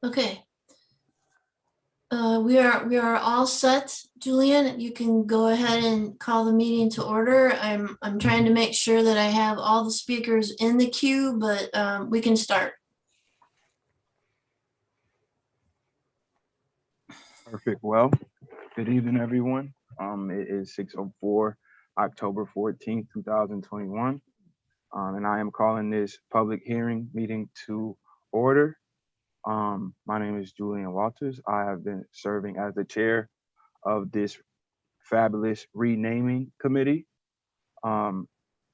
Okay. We are all set, Julian. You can go ahead and call the meeting to order. I'm trying to make sure that I have all the speakers in the queue, but we can start. Perfect. Well, good evening, everyone. It is 6:04, October 14th, 2021. And I am calling this public hearing meeting to order. My name is Julian Walters. I have been serving as the chair of this fabulous renaming committee.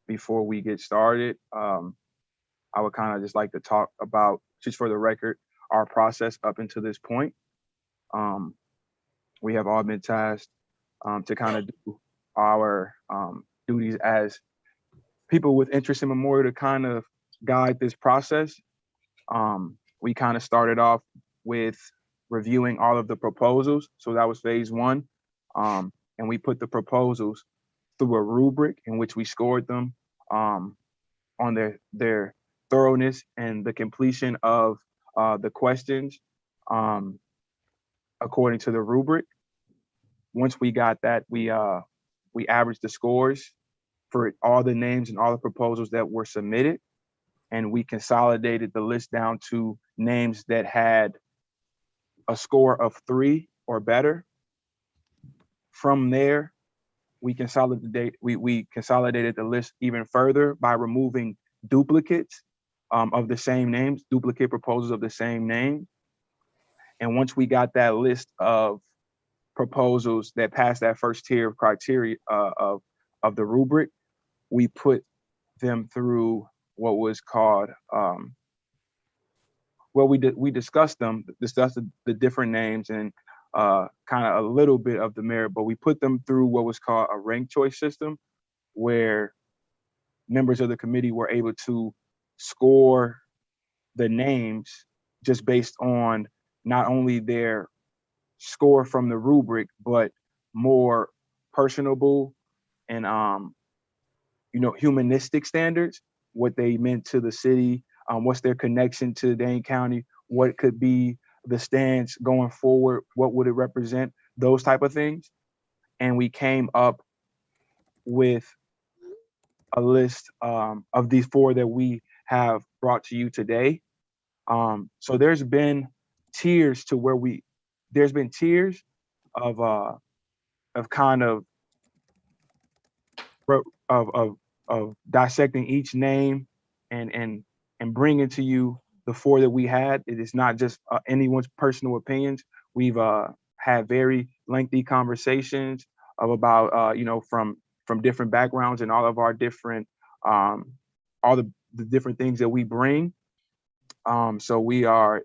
Before we get started, I would kind of just like to talk about, just for the record, our process up until this point. We have all been tasked to kind of do our duties as people with interest in memorial to kind of guide this process. We kind of started off with reviewing all of the proposals. So that was phase one. And we put the proposals through a rubric in which we scored them on their thoroughness and the completion of the questions according to the rubric. Once we got that, we averaged the scores for all the names and all the proposals that were submitted, and we consolidated the list down to names that had a score of 3 or better. From there, we consolidated the list even further by removing duplicates of the same names, duplicate proposals of the same name. And once we got that list of proposals that passed that first tier of criteria of the rubric, we put them through what was called, we discussed the different names and kind of a little bit of the merit, but we put them through what was called a ranked choice system, where members of the committee were able to score the names just based on not only their score from the rubric, but more personable and humanistic standards, what they meant to the city, what's their connection to Dane County, what could be the stance going forward, what would it represent, those type of things. And we came up with a list of these 4 that we have brought to you today. So there's been tiers to where there's been tiers of kind of dissecting each name and bringing to you the 4 that we had. It is not just anyone's personal opinions. We've had very lengthy conversations about from different backgrounds and all of our different all the different things that we bring. So we are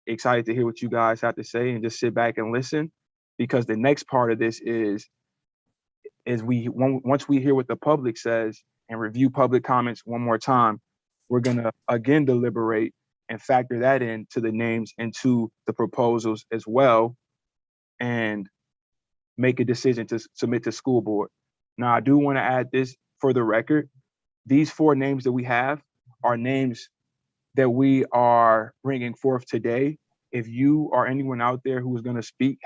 excited to hear what you guys have to say and just sit back and listen, because the next part of this is once we hear what the public says and review public comments one more time, we're gonna again deliberate and factor that into the names and to the proposals as well, and make a decision to submit to school board. Now, I do want to add this for the record. These 4 names that we have are names that we are bringing forth today. If you or anyone out there who is going to speak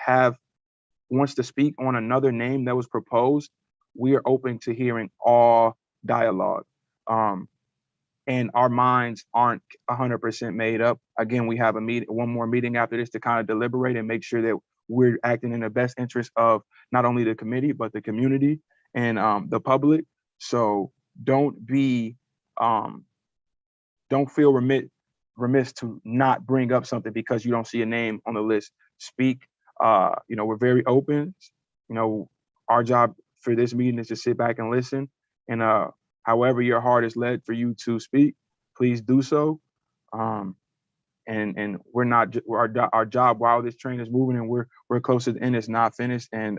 wants to speak on another name that was proposed, we are open to hearing all dialogue. And our minds aren't 100% made up. Again, we have one more meeting after this to kind of deliberate and make sure that we're acting in the best interest of not only the committee, but the community and the public. So don't feel remiss to not bring up something because you don't see a name on the list. Speak. We're very open. Our job for this meeting is to sit back and listen. And however your heart is led for you to speak, please do so. And our job while this train is moving and we're close to the end, is not finished. And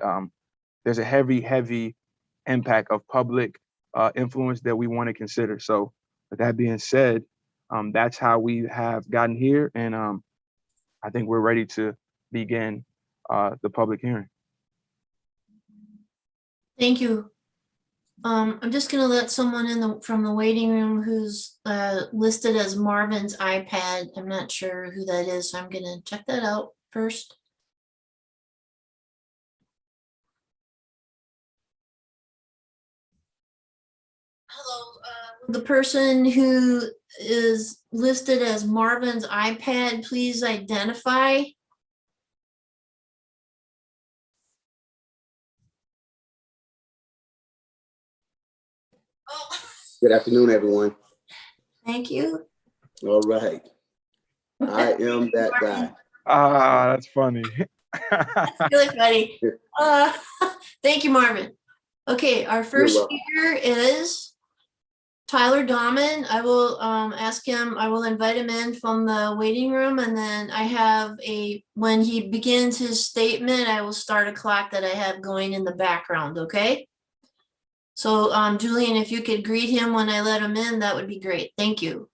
there's a heavy impact of public influence that we want to consider. So with that being said, that's how we have gotten here. And I think we're ready to begin the public hearing. Thank you, I'm just gonna let someone from the waiting room who's listed as Marvin's iPad. I'm not sure who that is, so I'm gonna check that out first. Hello, the person who is listed as Marvin's iPad, please identify. Oh, Good afternoon, everyone. thank you. All right. I am that guy. Ah, that's funny. Really funny. Thank you, Marvin. Okay, our first welcome. speaker is Tyler Dawman. I will ask him, I will invite him in from the waiting room, and then I have when he begins his statement, I will start a clock that I have going in the background, okay? So Julian, if you could greet him when I let him in, that would be great. Thank you.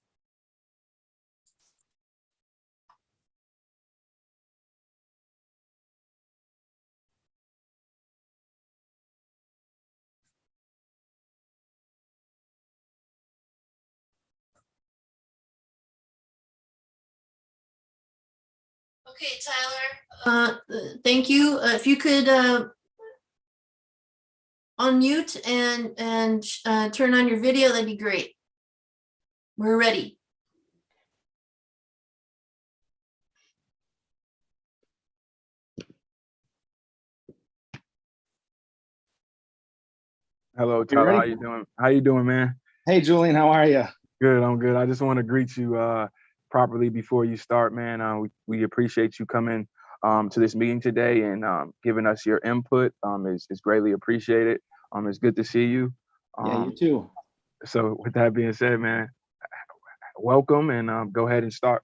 Okay, Tyler, thank you. If you could unmute and turn on your video, that'd be great. We're ready. Hello, You Tyler. ready? How you doing? How you doing, man? Hey, Julian, how are you? Good. I'm good. I just want to greet you properly before you start, man. We appreciate you coming to this meeting today and giving us your input. Is greatly appreciated. It's good to see you. Yeah, you too. So with that being said, man, welcome and go ahead and start.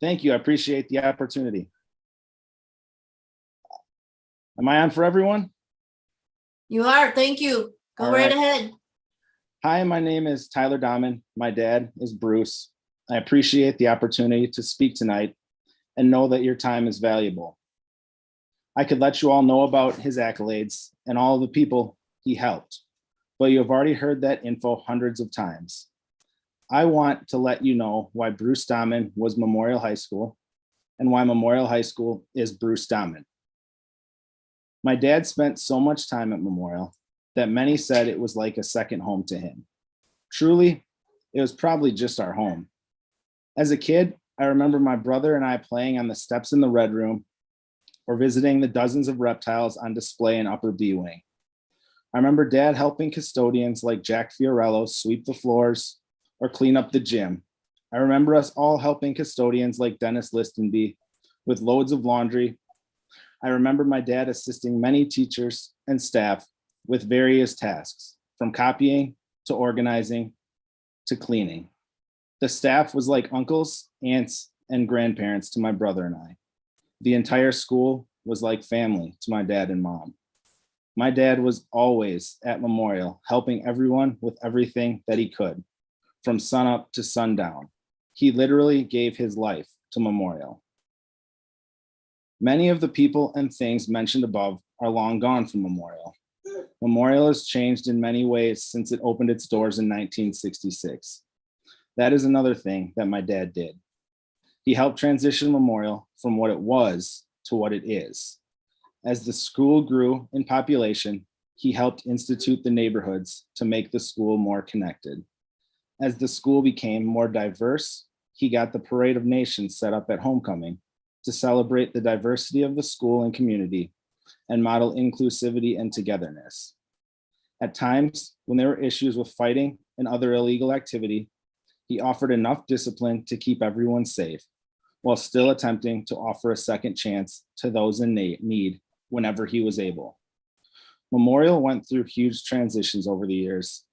Thank you. I appreciate the opportunity. Am I on for everyone? You are. Thank you. Go All right right. ahead. Hi, my name is Tyler Dawman. My dad is Bruce. I appreciate the opportunity to speak tonight and know that your time is valuable. I could let you all know about his accolades and all the people he helped, but you have already heard that info hundreds of times. I want to let you know why Bruce Dawman was Memorial High School and why Memorial High School is Bruce Dawman. My dad spent so much time at Memorial that many said it was like a second home to him. Truly, it was probably just our home. As a kid, I remember my brother and I playing on the steps in the Red Room or visiting the dozens of reptiles on display in Upper B Wing. I remember Dad helping custodians like Jack Fiorello sweep the floors or clean up the gym. I remember us all helping custodians like Dennis Listenby with loads of laundry. I remember my dad assisting many teachers and staff with various tasks, from copying to organizing to cleaning. The staff was like uncles, aunts, and grandparents to my brother and I. The entire school was like family to my dad and mom. My dad was always at Memorial, helping everyone with everything that he could, from sunup to sundown. He literally gave his life to Memorial. Many of the people and things mentioned above are long gone from Memorial. Memorial has changed in many ways since it opened its doors in 1966. That is another thing that my dad did. He helped transition Memorial from what it was to what it is. As the school grew in population, he helped institute the neighborhoods to make the school more connected. As the school became more diverse, he got the Parade of Nations set up at homecoming to celebrate the diversity of the school and community and model inclusivity and togetherness. At times, when there were issues with fighting and other illegal activity, he offered enough discipline to keep everyone safe, while still attempting to offer a second chance to those in need whenever he was able. Memorial went through huge transitions over the years,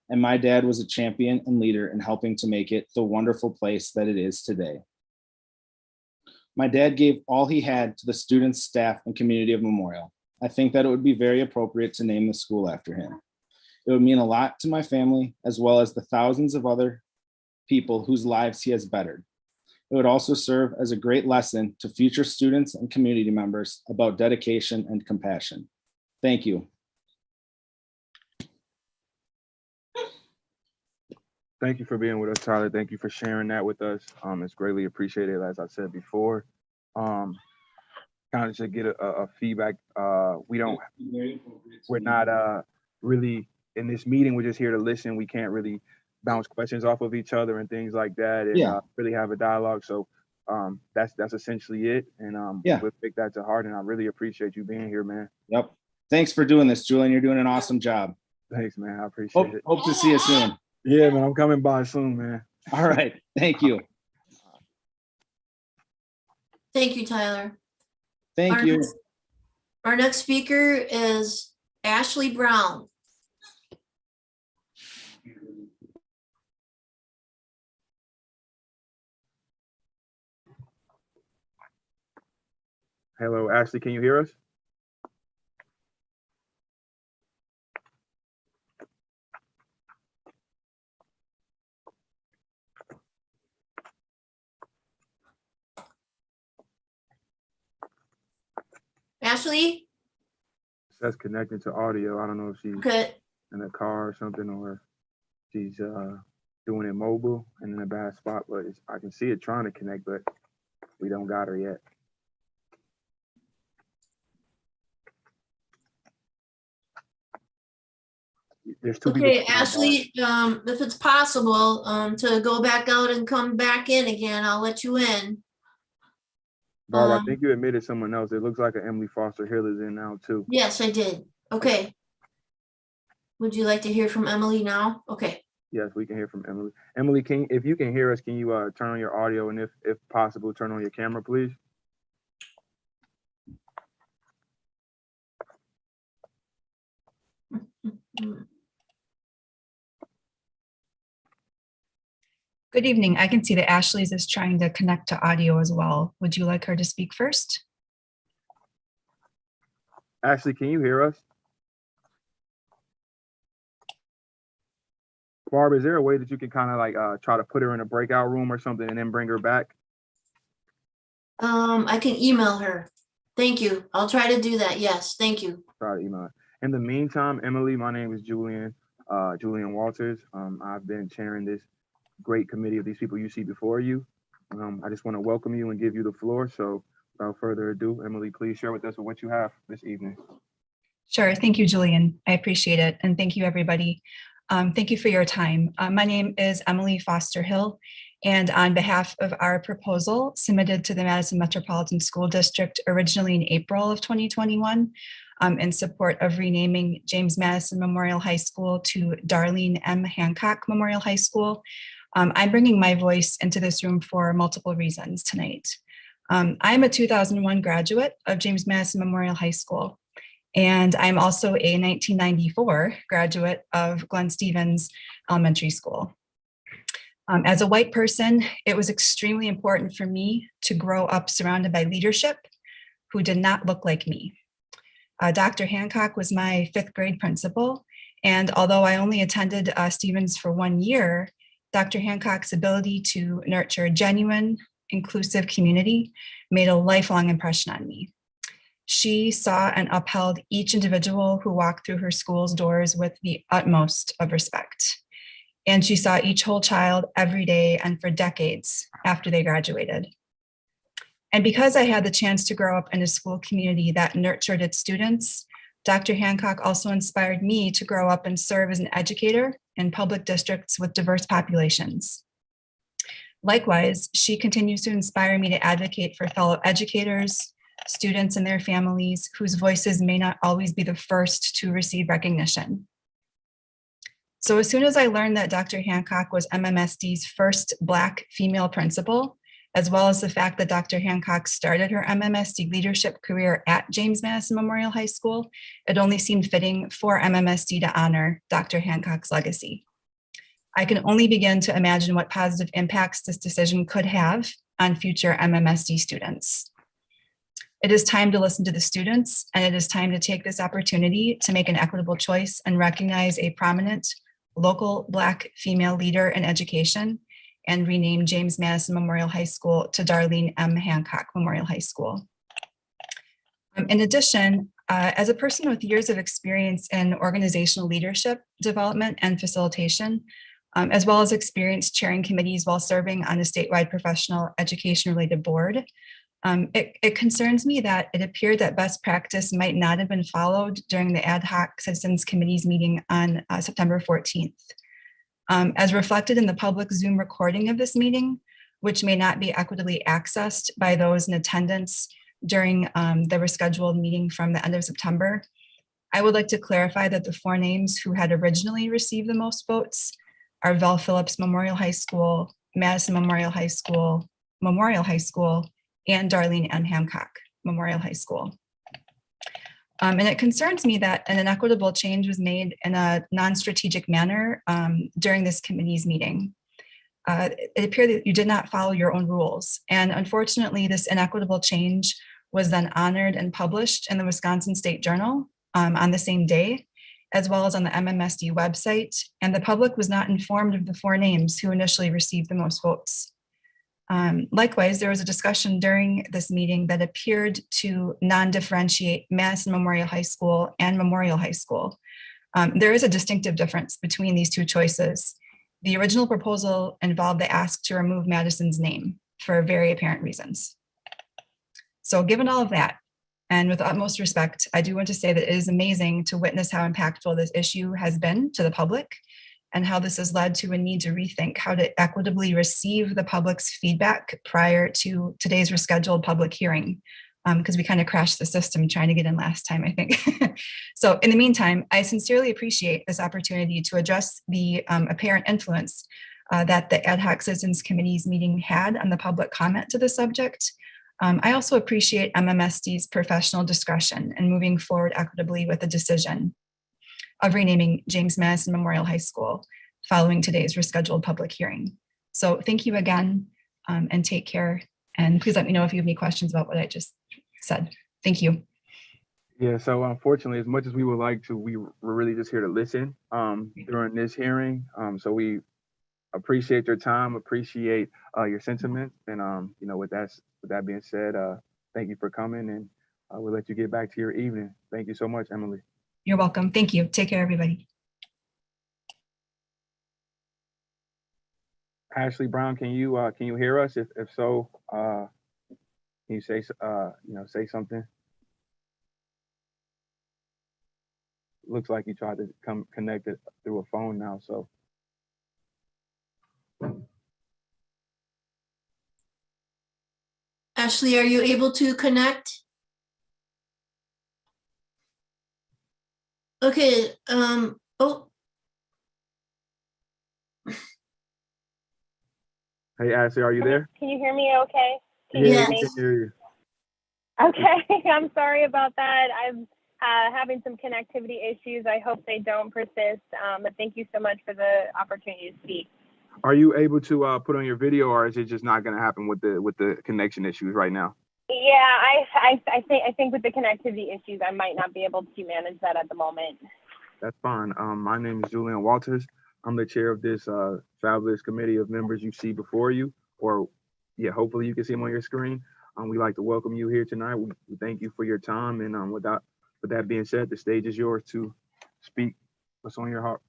and my dad was a champion and leader in helping to make it the wonderful place that it is today. My dad gave all he had to the students, staff, and community of Memorial. I think that it would be very appropriate to name the school after him. It would mean a lot to my family, as well as the thousands of other people whose lives he has bettered. It would also serve as a great lesson to future students and community members about dedication and compassion. Thank you. Thank you for being with us, Tyler. Thank you for sharing that with us. It's greatly appreciated, as I said before. Kind of to get a feedback. We're not really in this meeting. We're just here to listen. We can't really bounce questions off of each other and things like that, and really have a dialogue. So that's essentially it. And we'll take that to heart. And I really appreciate you being here, man. Yep. Thanks for doing this, Julian. You're doing an awesome job. Thanks, man. I appreciate it. Hope to see you soon. Yeah, man. I'm coming by soon, man. All right. Thank you. Thank you, Tyler. Thank you. Our next speaker is Ashley Brown. Hello, Ashley. Can you hear us? Ashley? It says connecting to audio. I don't know if she's Okay. in a car or something, or she's doing it mobile and in a bad spot. But I can see it trying to connect, but we don't got her yet. There's two people. Okay, Ashley, if it's possible, to go back out and come back in again, I'll let you in. Barb, I think you admitted someone else. It looks like an Emily Foster Hill is in now too. Yes, I did. Okay. Would you like to hear from Emily now? Okay. Yes, we can hear from Emily. Emily, if you can hear us, can you turn on your audio, and if possible, turn on your camera, please? Good evening. I can see that Ashley's is trying to connect to audio as well. Would you like her to speak first? Ashley, can you hear us? Barb, is there a way that you can kind of like try to put her in a breakout room or something and then bring her back? I can email her. Thank you. I'll try to do that. Yes, thank you. Try to email her. In the meantime, Emily, my name is Julian Walters. I've been chairing this great committee of these people you see before you. I just want to welcome you and give you the floor. So without further ado, Emily, please share with us what you have this evening. Sure. Thank you, Julian. I appreciate it. And thank you, everybody. Thank you for your time. My name is Emily Foster Hill, and on behalf of our proposal submitted to the Madison Metropolitan School District originally in April of 2021, in support of renaming James Madison Memorial High School to Darlene M. Hancock Memorial High School, I'm bringing my voice into this room for multiple reasons tonight. I'm a 2001 graduate of James Madison Memorial High School, and I'm also a 1994 graduate of Glenn Stevens Elementary School. As a white person, it was extremely important for me to grow up surrounded by leadership who did not look like me. Dr. Hancock was my 5th grade principal, and although I only attended Stevens for 1 year, Dr. Hancock's ability to nurture a genuine, inclusive community made a lifelong impression on me. She saw and upheld each individual who walked through her school's doors with the utmost of respect. And she saw each whole child every day and for decades after they graduated. And because I had the chance to grow up in a school community that nurtured its students, Dr. Hancock also inspired me to grow up and serve as an educator in public districts with diverse populations. Likewise, she continues to inspire me to advocate for fellow educators, students and their families whose voices may not always be the first to receive recognition. So as soon as I learned that Dr. Hancock was MMSD's first Black female principal, as well as the fact that Dr. Hancock started her MMSD leadership career at James Madison Memorial High School, it only seemed fitting for MMSD to honor Dr. Hancock's legacy. I can only begin to imagine what positive impacts this decision could have on future MMSD students. It is time to listen to the students, and it is time to take this opportunity to make an equitable choice and recognize a prominent local Black female leader in education and rename James Madison Memorial High School to Darlene M. Hancock Memorial High School. In addition, as a person with years of experience in organizational leadership, development, and facilitation, as well as experience chairing committees while serving on a statewide professional education-related board. It concerns me that it appeared that best practice might not have been followed during the ad hoc citizens committees meeting on September 14th. As reflected in the public Zoom recording of this meeting, which may not be equitably accessed by those in attendance during the rescheduled meeting from the end of September, I would like to clarify that the 4 names who had originally received the most votes are Val Phillips Memorial High School, Madison Memorial High School, and Darlene M. Hancock Memorial High School. And it concerns me that an inequitable change was made in a non-strategic manner during this committee's meeting. It appeared that you did not follow your own rules. And unfortunately, this inequitable change was then honored and published in the Wisconsin State Journal on the same day, as well as on the MMSD website. And the public was not informed of the 4 names who initially received the most votes. Likewise, there was a discussion during this meeting that appeared to non-differentiate Madison Memorial High School and Memorial High School. There is a distinctive difference between these 2 choices. The original proposal involved the ask to remove Madison's name for very apparent reasons. So given all of that, and with utmost respect, I do want to say that it is amazing to witness how impactful this issue has been to the public and how this has led to a need to rethink how to equitably receive the public's feedback prior to today's rescheduled public hearing, because we kind of crashed the system trying to get in last time, I think. So in the meantime, I sincerely appreciate this opportunity to address the apparent influence that the Ad Hoc Citizens Committee's meeting had on the public comment to the subject. I also appreciate MMSD's professional discretion in moving forward equitably with the decision of renaming James Madison Memorial High School following today's rescheduled public hearing. So thank you again, and take care. And please let me know if you have any questions about what I just said. Thank you. Yeah, so unfortunately, as much as we would like to, we're really just here to listen during this hearing. So we appreciate your time, appreciate your sentiments, and with that being said, thank you for coming, and we'll let you get back to your evening. Thank you so much, Emily. You're welcome. Thank you. Take care, everybody. Ashley Brown, can you hear us? If so, can you say say something? Looks like you tried to come connected through a phone now, so. Ashley, are you able to connect? Okay, oh, Hey, Ashley, are you there? Can you hear me okay? Can you Yeah. hear we me? can hear you. Okay, I'm sorry about that. I'm having some connectivity issues. I hope they don't persist, but thank you so much for the opportunity to speak. Are you able to put on your video, or is it just not going to happen with the connection issues right now? Yeah, I think with the connectivity issues, I might not be able to manage that at the moment. That's fine. My name is Julian Walters. I'm the chair of this fabulous committee of members you see before you, or yeah, hopefully you can see them on your screen. We'd like to welcome you here tonight. We thank you for your time, and with that being said, the stage is yours to speak what's on your heart.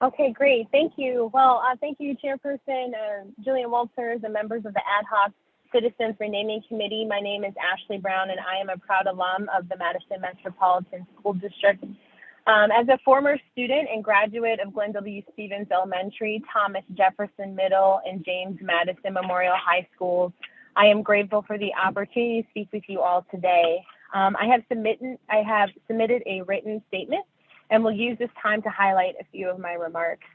Okay, great. Thank you. Well, thank you, Chairperson Julian Walters and members of the Ad Hoc Citizens Renaming Committee. My name is Ashley Brown, and I am a proud alum of the Madison Metropolitan School District. As a former student and graduate of Glenn W. Stevens Elementary, Thomas Jefferson Middle, and James Madison Memorial High Schools, I am grateful for the opportunity to speak with you all today. I have submitted a written statement and will use this time to highlight a few of my remarks.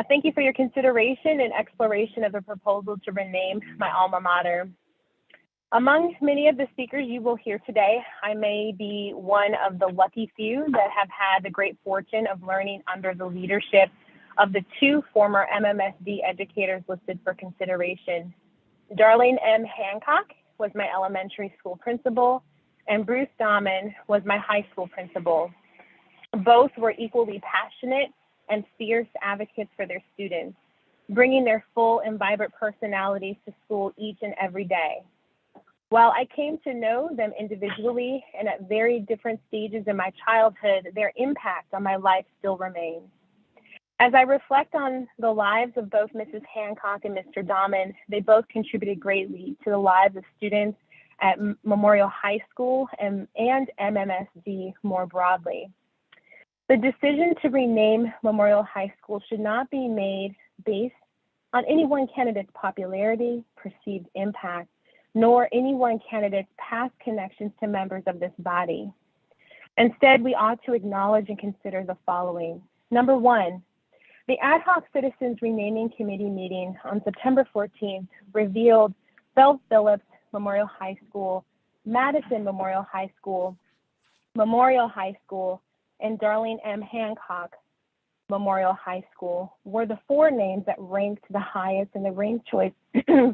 Thank you for your consideration and exploration of the proposal to rename my alma mater. Among many of the speakers you will hear today, I may be one of the lucky few that have had the great fortune of learning under the leadership of the 2 former MMSD educators listed for consideration. Darlene M. Hancock was my elementary school principal, and Bruce Dawman was my high school principal. Both were equally passionate and fierce advocates for their students, bringing their full and vibrant personalities to school each and every day. While I came to know them individually and at very different stages in my childhood, their impact on my life still remains. As I reflect on the lives of both Mrs. Hancock and Mr. Dawman, they both contributed greatly to the lives of students at Memorial High School and MMSD more broadly. The decision to rename Memorial High School should not be made based on any one candidate's popularity, perceived impact, nor any one candidate's past connections to members of this body. Instead, we ought to acknowledge and consider the following. Number one, the Ad Hoc Citizens Renaming Committee meeting on September 14th revealed Belle Phillips Memorial High School, Madison Memorial High School, and Darlene M. Hancock Memorial High School were the four names that ranked the highest in the ranked choice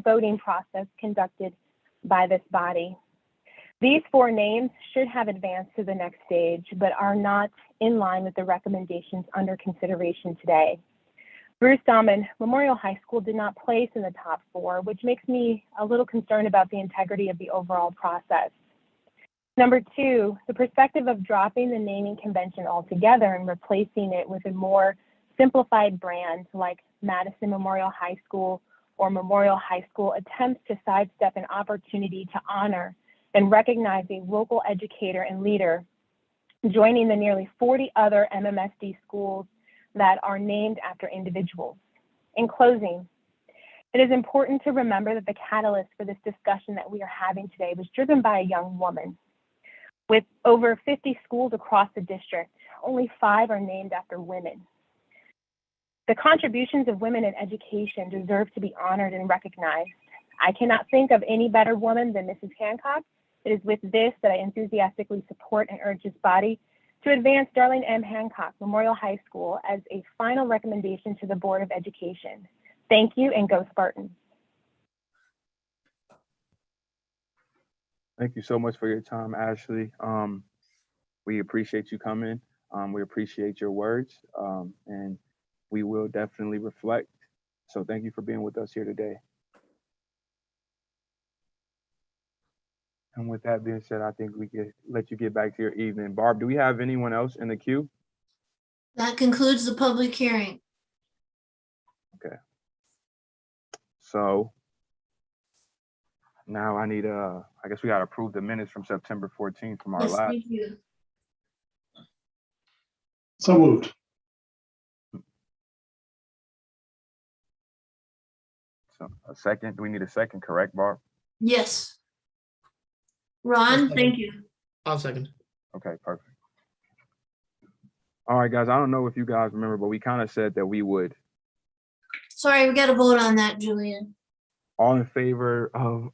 voting process conducted by this body. These four names should have advanced to the next stage, but are not in line with the recommendations under consideration today. Bruce Dawman Memorial High School did not place in the top four, which makes me a little concerned about the integrity of the overall process. Number two, the perspective of dropping the naming convention altogether and replacing it with a more simplified brand like Madison Memorial High School or Memorial High School attempts to sidestep an opportunity to honor and recognize a local educator and leader, joining the nearly 40 other MMSD schools that are named after individuals. In closing, it is important to remember that the catalyst for this discussion that we are having today was driven by a young woman. With over 50 schools across the district, only 5 are named after women. The contributions of women in education deserve to be honored and recognized. I cannot think of any better woman than Mrs. Hancock. It is with this that I enthusiastically support and urge this body to advance Darlene M. Hancock Memorial High School as a final recommendation to the Board of Education. Thank you, and go Spartans. Thank you so much for your time, Ashley. We appreciate you coming. We appreciate your words, and we will definitely reflect. So thank you for being with us here today. And with that being said, I think we could let you get back to your evening. Barb, do we have anyone else in the queue? That concludes the public hearing. Okay. So now I need I guess we got to approve the minutes from September 14th from our Yes, last. thank you. So moved. So a second, do we need a second, correct, Barb? Yes. Ron, thank you. I'll second. Okay, perfect. All right, guys, I don't know if you guys remember, but we kind of said that we would. Sorry, we got to vote on that, Julian. All in favor of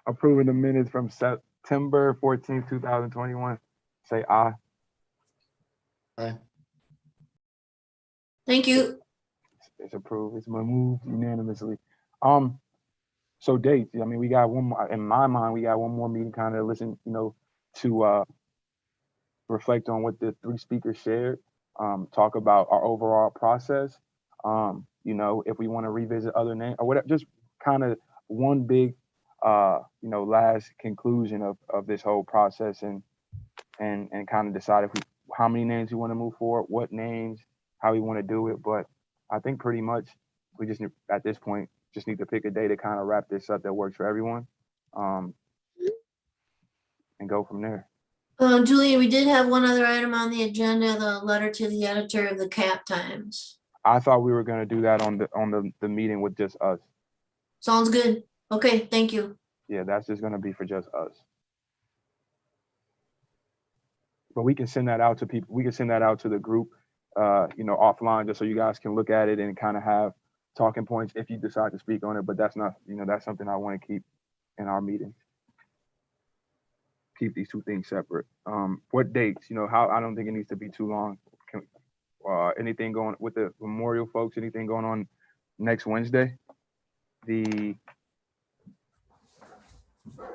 approving the minutes from September 14th, 2021, say aye. Aye. Thank you. It's approved. It's moved unanimously. So dates. I mean, we got one more. In my mind, we got one more meeting, kind of listen, to reflect on what the 3 speakers shared. Talk about our overall process. If we want to revisit other names or whatever, just kind of one big, last conclusion of this whole process, and kind of decide how many names we want to move forward, what names, how we want to do it. But I think pretty much we just at this point just need to pick a day to kind of wrap this up that works for everyone, and go from there. Julian, we did have one other item on the agenda, the letter to the editor of the Cap Times. I thought we were going to do that on the meeting with just us. Sounds good. Okay, thank you. Yeah, that's just going to be for just us. But we can send that out to people. We can send that out to the group, offline, just so you guys can look at it and kind of have talking points if you decide to speak on it. But that's not, that's something I want to keep in our meetings. Keep these 2 things separate. What dates? How I don't think it needs to be too long. Anything going with the memorial folks? Anything going on next Wednesday? We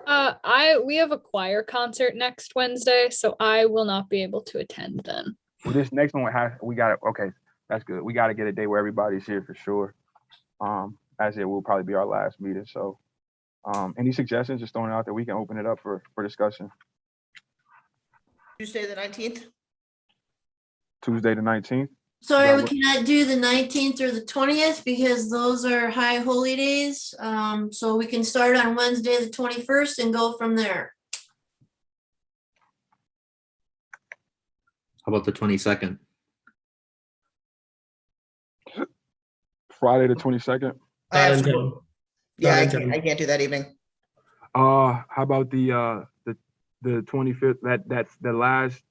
have a choir concert next Wednesday, so I will not be able to attend then. Well, this next one we got it. Okay, that's good. We got to get a day where everybody's here for sure. As it will probably be our last meeting. So, any suggestions? Just throwing it out there. We can open it up for discussion. Tuesday the 19th? Tuesday the 19th. Sorry, we That cannot do the 19th or the 20th because those are high holy days. So we can start on Wednesday, the 21st and go from there. How about the 22nd? Friday the 22nd. I have Not in to- town. Yeah, Not I in can't, town. I can't do that evening. How about the 25th? That's the last,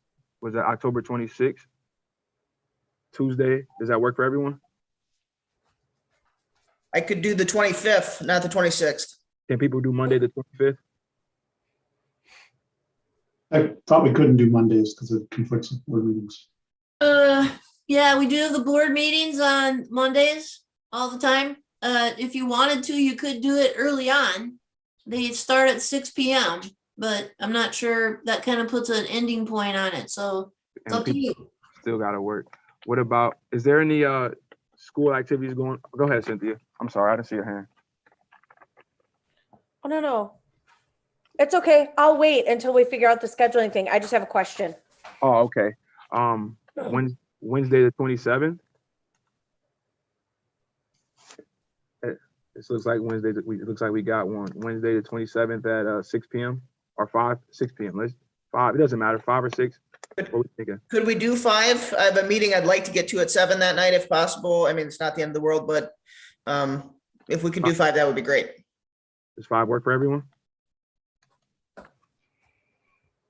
was that October 26th? Tuesday. Does that work for everyone? I could do the 25th, not the 26th. Can people do Monday the 25th? I thought we couldn't do Mondays because of conflicts with board meetings. Yeah, we do the board meetings on Mondays all the time. If you wanted to, you could do it early on. They start at 6 p.m., but I'm not sure that kind of puts an ending point on it. So it's up to you. Still gotta work. What about, is there any school activities going? Go ahead, Cynthia. I'm sorry, I didn't see your hand. Oh, no. It's okay. I'll wait until we figure out the scheduling thing. I just have a question. Oh, okay. Wednesday the 27th. This looks like Wednesday. It looks like we got one. Wednesday the 27th at 6 p.m. or 6 p.m. Let's 5. It doesn't matter. 5 or 6. What we thinking? Could we do 5? I have a meeting I'd like to get to at 7 that night if possible. I mean, it's not the end of the world, but if we could do 5, that would be great. Does 5 work for everyone?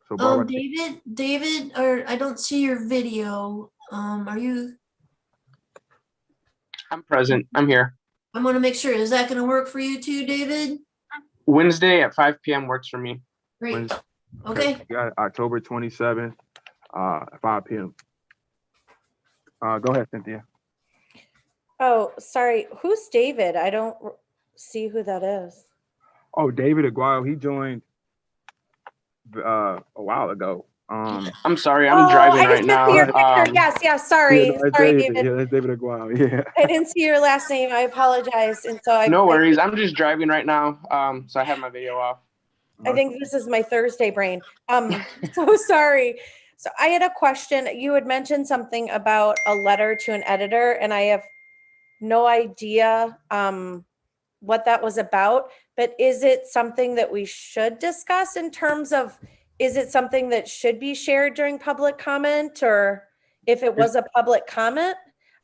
So Barbara, David, or I don't see your video. Are you? I'm present. I'm here. I want to make sure. Is that going to work for you too, David? Wednesday at 5 p.m. works for me. Great. Wednesday. Okay. We got October 27th, 5 p.m. Go ahead, Cynthia. Oh, sorry. Who's David? I don't see who that is. Oh, David Aguayo, he joined a while ago. I'm sorry. I'm driving I right just now. see your picture. Yes. Sorry. Yeah, no, it's Sorry, David. David. Yeah, that's David Aguayo. Yeah. I didn't see your last name. I apologize. And so No worries. I'm just driving right now. So I have my video off. I think this is my Thursday brain. So sorry. So I had a question. You had mentioned something about a letter to an editor, and I have no idea what that was about. But is it something that we should discuss in terms of, is it something that should be shared during public comment, or if it was a public comment?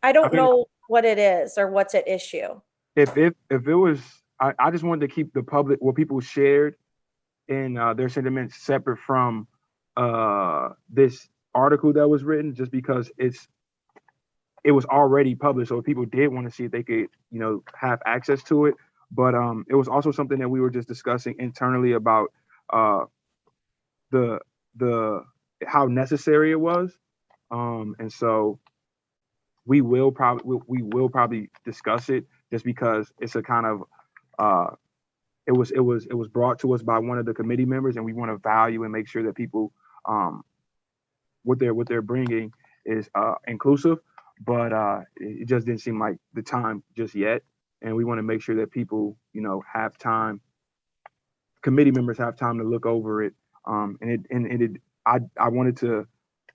I don't know what it is or what's at issue. If it was, I just wanted to keep the public, what people shared in their sentiments separate from this article that was written, just because it was already published. So if people did want to see it, they could, have access to it. But it was also something that we were just discussing internally about the how necessary it was. And so we will probably discuss it, just because it's a kind of it was brought to us by one of the committee members, and we want to value and make sure that people what they're bringing is inclusive. But it just didn't seem like the time just yet, and we want to make sure that people have time, committee members have time to look over it. I wanted to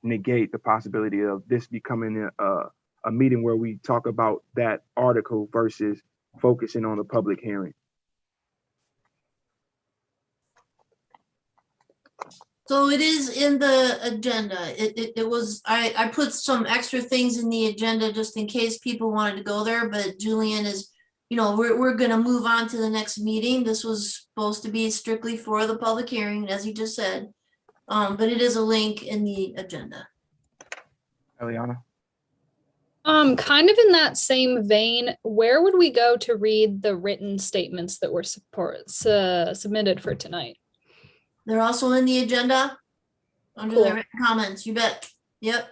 negate the possibility of this becoming a meeting where we talk about that article versus focusing on the public hearing. So it is in the agenda. It was, I put some extra things in the agenda just in case people wanted to go there, but Julian is, we're gonna move on to the next meeting. This was supposed to be strictly for the public hearing, as he just said. But it is a link in the agenda. Eliana? Kind of in that same vein, where would we go to read the written statements that were submitted for tonight? They're also in the agenda under the written comments. You bet. Yep.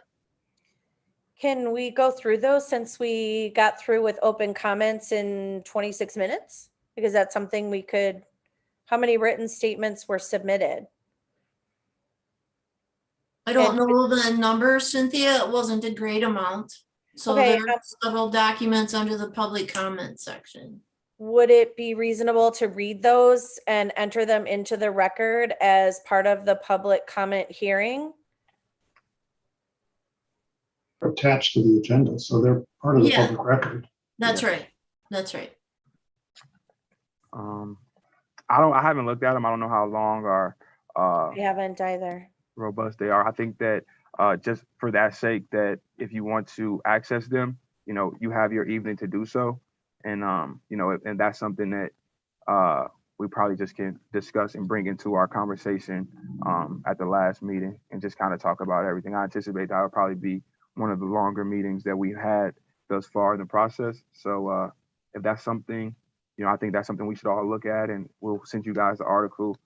Can we go through those since we got through with open comments in 26 minutes? Because that's something we could, how many written statements were submitted? I don't know the number, Cynthia. It wasn't a great amount. So Okay, there are several documents under the public comment section. Would it be reasonable to read those and enter them into the record as part of the public comment hearing? attached to the agenda, so they're part of the Yeah. public record. That's right. That's right. I haven't looked at them. I don't know how long or I haven't either. robust they are. I think that just for that sake, that if you want to access them, you have your evening to do so. And, and that's something that we probably just can discuss and bring into our conversation at the last meeting and just kind of talk about everything. I anticipate that would probably be one of the longer meetings that we've had thus far in the process. So if that's something, I think that's something we should all look at, and we'll send you guys the article.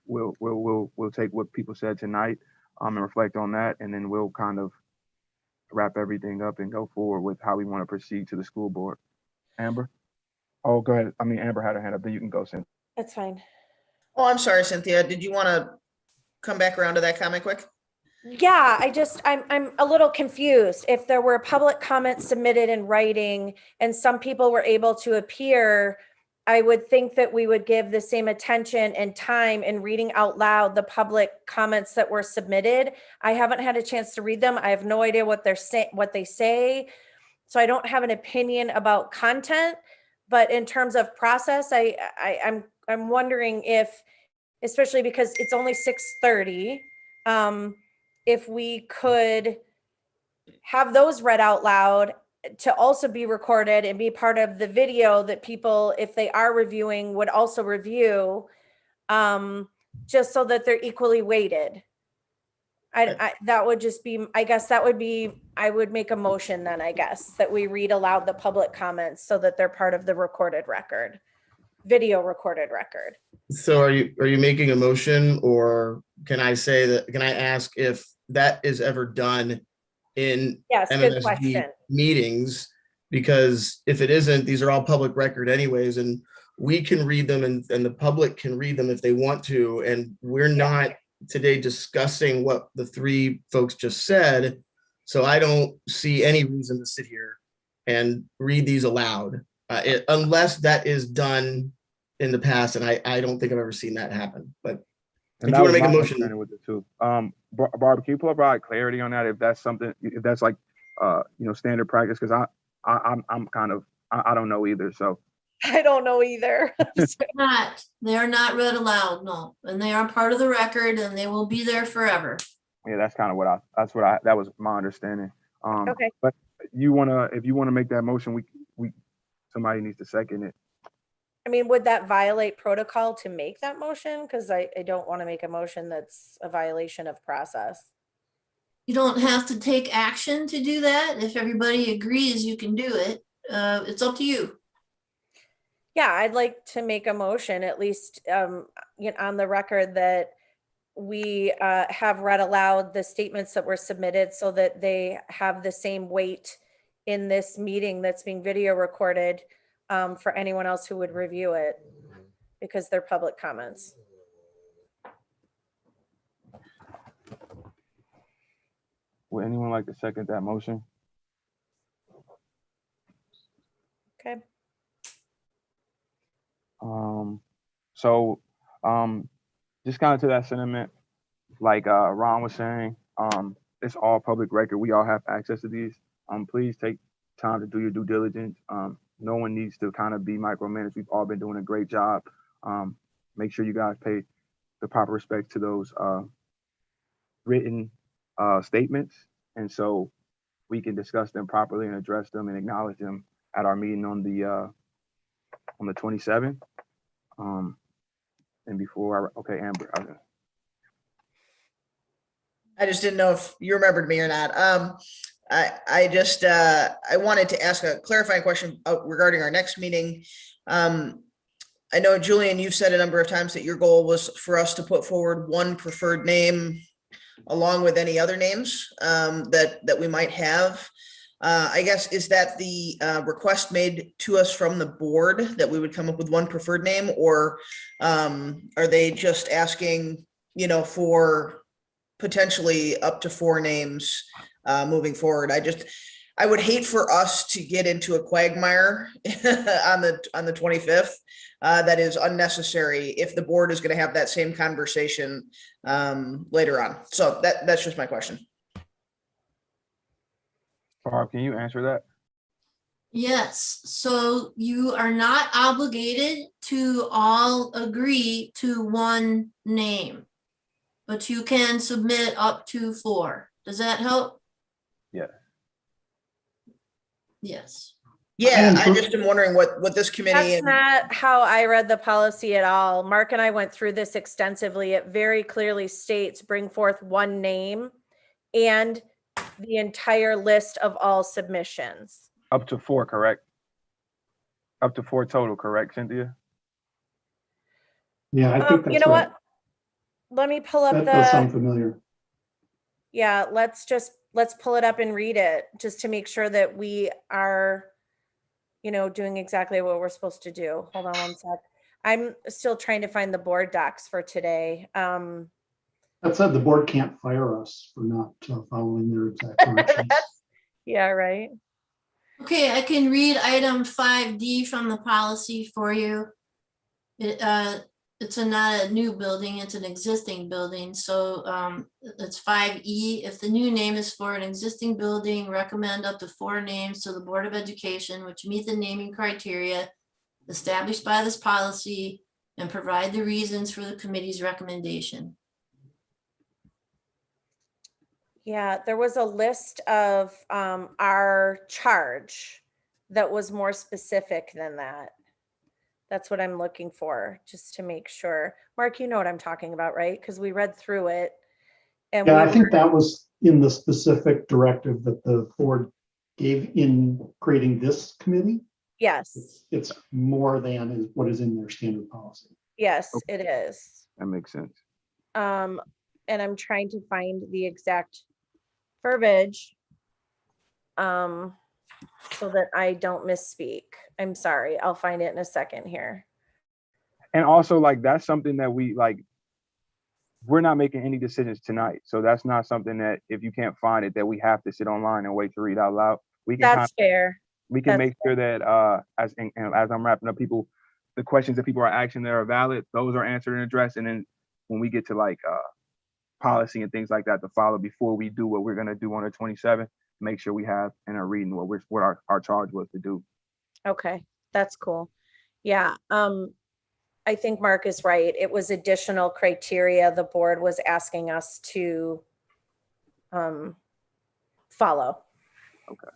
We'll take what people said tonight and reflect on that, and then we'll kind of wrap everything up and go forward with how we want to proceed to the school board. Amber? Oh, go ahead. I mean, Amber had her hand up, then you can go, Cynthia. That's fine. Oh, I'm sorry, Cynthia. Did you want to come back around to that comment quick? Yeah, I'm a little confused. If there were public comments submitted in writing and some people were able to appear, I would think that we would give the same attention and time in reading out loud the public comments that were submitted. I haven't had a chance to read them. I have no idea what they say. So I don't have an opinion about content, but in terms of process, I'm wondering if, especially because it's only 6:30, if we could have those read out loud to also be recorded and be part of the video that people, if they are reviewing, would also review, just so that they're equally weighted. That would just be, I guess that would be, I would make a motion then, I guess, that we read aloud the public comments so that they're part of the recorded record, video recorded record. So are you making a motion, or can I ask if that is ever done in Yes, good MMSD question. meetings? Because if it isn't, these are all public record anyways, and we can read them and the public can read them if they want to. And we're not today discussing what the three folks just said. So I don't see any reason to sit here and read these aloud unless that is done in the past. And I don't think I've ever seen that happen, but if you want to make a motion. With it too. Barbara, can you provide clarity on that? If that's something, if that's like, standard practice, because I'm kind of, I don't know either. So I don't know either. They are not read aloud, no, and they are part of the record, and they will be there forever. yeah, that's kind of that was my understanding. Okay. But if you want to make that motion, we somebody needs to second it. I mean, would that violate protocol to make that motion? Because I don't want to make a motion that's a violation of process. You don't have to take action to do that. If everybody agrees, you can do it. It's up to you. Yeah, I'd like to make a motion, at least on the record, that we have read aloud the statements that were submitted so that they have the same weight in this meeting that's being video recorded for anyone else who would review it, because they're public comments. Would anyone like to second that motion? Okay. Just kind of to that sentiment, like Ron was saying, it's all public record. We all have access to these. Please take time to do your due diligence. No one needs to kind of be micromanaged. We've all been doing a great job. Make sure you guys pay the proper respect to those written statements, and so we can discuss them properly and address them and acknowledge them at our meeting on the 27th. And before Amber. I just didn't know if you remembered me or not. I wanted to ask a clarifying question regarding our next meeting. I know, Julian, you've said a number of times that your goal was for us to put forward one preferred name along with any other names that we might have. I guess, is that the request made to us from the board that we would come up with one preferred name, or are they just asking, for potentially up to 4 names moving forward? I would hate for us to get into a quagmire on the 25th that is unnecessary if the board is going to have that same conversation later on. So that's just my question. Barb, can you answer that? Yes, so you are not obligated to all agree to one name, but you can submit up to 4. Does that help? Yeah. Yes. Yeah, And I for- just am wondering what this committee That's and not how I read the policy at all. Mark and I went through this extensively. It very clearly states bring forth one name and the entire list of all submissions. Up to 4, correct? Up to 4 total, correct, Cynthia? Yeah, I think You that's know right. what? Let me pull up That does sound the, familiar. yeah, let's pull it up and read it just to make sure that we are, doing exactly what we're supposed to do. Hold on one sec. I'm still trying to find the board docs for today. That said, the board can't fire us for not following their exact directions. Yeah, right. Okay, I can read item 5D from the policy for you. It's not a new building, it's an existing building. So it's 5E. If the new name is for an existing building, recommend up to 4 names to the Board of Education, which meet the naming criteria established by this policy and provide the reasons for the committee's recommendation. Yeah, there was a list of our charge that was more specific than that. That's what I'm looking for, just to make sure. Mark, you know what I'm talking about, right? Because we read through it. And Yeah, we I think that was in the specific directive that the board gave in creating this committee. yes, It's more than is what is in their standard policy. yes, it is. That makes sense. And I'm trying to find the exact verbiage so that I don't misspeak. I'm sorry. I'll find it in a second here. And also, like, that's something that we're not making any decisions tonight. So that's not something that if you can't find it, that we have to sit online and wait to read out loud. We can That's fair. That's make sure that as I'm wrapping up, the questions that people are asking that are valid, those are answered and addressed. And then when we get to policy and things like that to follow before we do what we're gonna do on the 27th, make sure we have and are reading what our charge was to do. Okay, that's cool. Yeah, I think Mark is right. It was additional criteria the board was asking us to follow. Okay.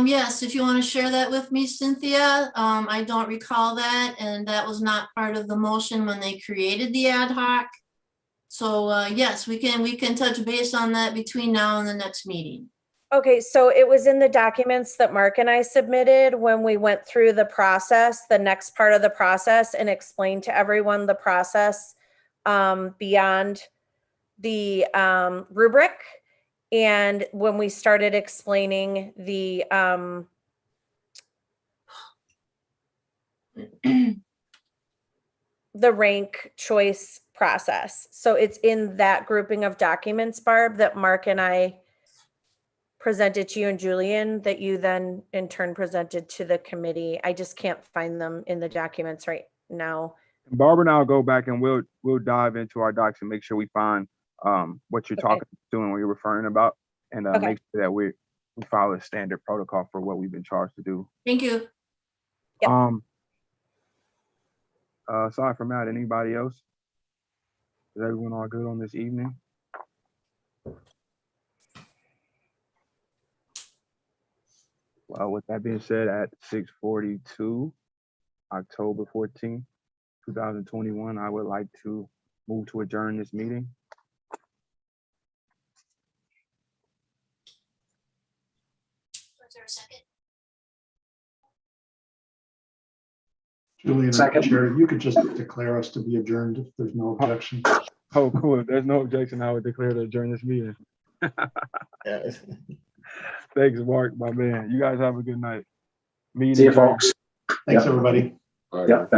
Yes, if you want to share that with me, Cynthia. I don't recall that, and that was not part of the motion when they created the ad hoc. So yes, we can touch base on that between now and the next meeting. Okay, so it was in the documents that Mark and I submitted when we went through the process, the next part of the process, and explained to everyone the process beyond the rubric. And when we started explaining the rank choice process. So it's in that grouping of documents, Barb, that Mark and I presented to you and Julian, that you then in turn presented to the committee. I just can't find them in the documents right now. Barbara and I'll go back and we'll dive into our docs and make sure we find what you're talking to and what you're referring about, and make sure that we follow the standard protocol for what we've been charged to do. Thank you. Yep. Aside from that, anybody else? Is everyone all good on this evening? Well, with that being said, at 6:42, October 14th, 2021, I would like to move to adjourn this meeting. Was there a second? Julian, Second. Chair, you could just declare us to be adjourned if there's no objection. Oh, cool. If there's no objection, I would declare to adjourn this meeting. yeah. Thanks, Mark, my man. You guys have a good night. See you, folks. Thanks, everybody. Yeah, thanks.